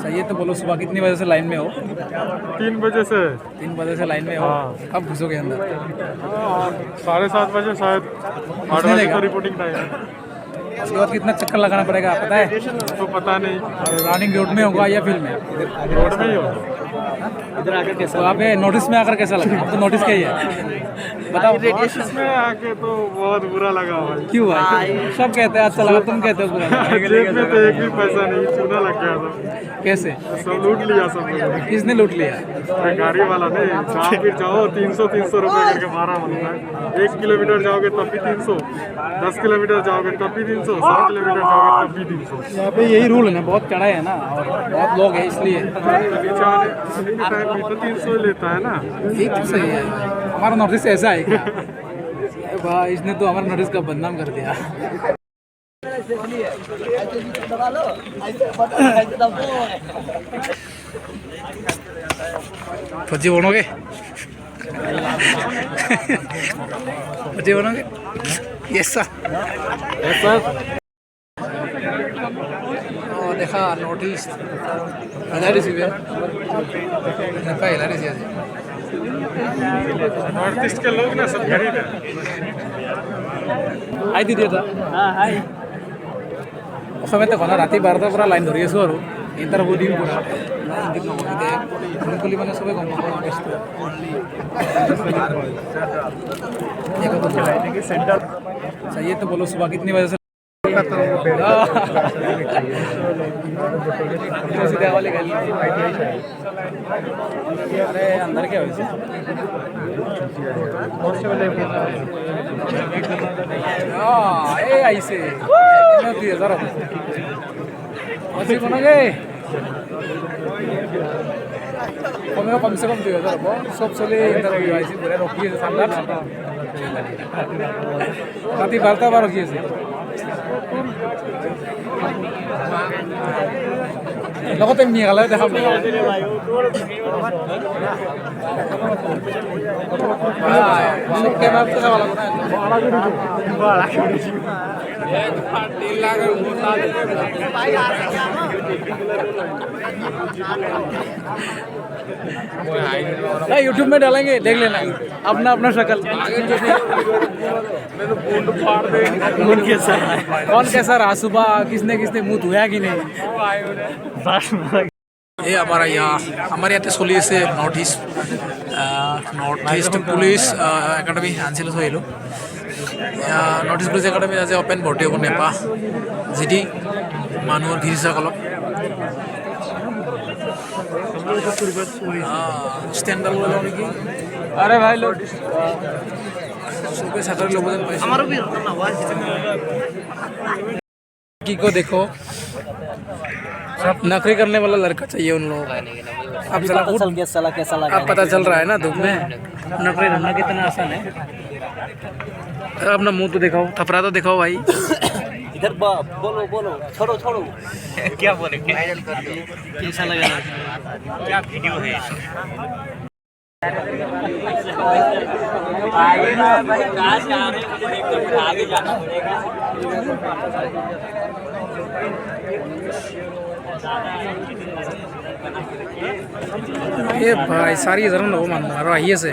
सही है। तो बोलो सुबह कितनी बजे से लाइन में हो? 3 बजे से। 3 बजे से लाइन में हो। हाँ। कब घुसोगे अंदर? 7:30 बजे शायद। 8 बजे का रिपोर्टिंग टाइम है। उसके बाद कितना चक्कर लगाना पड़ेगा पता है? तो पता नहीं। और रनिंग रोड में होगा या फील्ड में? रोड में ही हो। इधर आकर कैसा? तो आप नोटिस में आकर कैसा लगा? आप तो नोटिस किया ही है, बताओ। इसमें आके तो बहुत बुरा लगा भाई। क्यों भाई? सब कहते हैं अच्छा लगा, तुम कहते हो बुरा लगा। जेब में तो एक भी पैसा नहीं, चूना लग गया था। कैसे? सब लूट लिया सब लोग। किसने लूट लिया? गाड़ी वाला ने। जहाँ फिर जाओ 300 रुपए करके भाड़ा मिलता है। 1 किलोमीटर जाओगे तब भी 300, 10 किलोमीटर जाओगे तब भी 300, 100 किलोमीटर जाओगे तब भी 300। यहाँ पे यही रूल है ना, बहुत चढ़ा है ना और बहुत लोग हैं इसलिए। नीचे आने के टाइम भी तो 300 लेता है ना। ये तो सही है। हमारा नोटिस ऐसा है क्या? भाई इसने तो हमारा नोटिस का बदनाम कर दिया। फौजी बनोगे? फौजी बनोगे? Yes sir. देखा नोटिस हिलारिस नॉर्थ ईस्ट के लोग ना सब गरीब है। आई दीदी था समय तो कौन राति 12 पूरा लाइन धरी आसो और इंटर बहुत दिन पूरा मुकली मैंने सब गम सही है। तो बोलो सुबह कितनी बजे से? सीधा वाले गली। अरे अंदर क्या वैसे? ऐसे 2000 बनोगे? कम से कम 2000 सब चले इंटरव्यू आई पूरा रखी है ঠান্ডা राति 12টা বার रखी है লগতে মেঘালয় দেখা यूट्यूब में डालेंगे, देख लेना अपना अपना शक्ल। कौन कैसा रहा सुबह? किसने किसने मुँह धोया कि नहीं? ये हमारा यहाँ हमारे यहाँ चलि আছে नॉर्थ ईस्ट पुलिस एकाडेमी आनছিল আহিলোঁ। नॉर्थ ईस्ट पुलिस एकाडेमी आज ओपेन भर्ती হ'ব नेপা जिडी মানুহৰ ভিৰ অলপ स्टैंडल वाला नेকি? अरे भाई लोग सुबह चाकरी लोग की को देखो, नौकरी करने वाला लड़का चाहिए उन लोगों को। अब कैसा लगा? अब पता चल रहा है ना धूप में नौकरी ढूंढना कितना आसान है। अपना मुंह तो दिखाओ, थपरा तो दिखाओ भाई। इधर बोलो छोड़ो क्या बोले? कैसा लगा? क्या वीडियो है? आगे जाना पड़ेगा। ये भाई सारी जरूर लोग मान रहा है से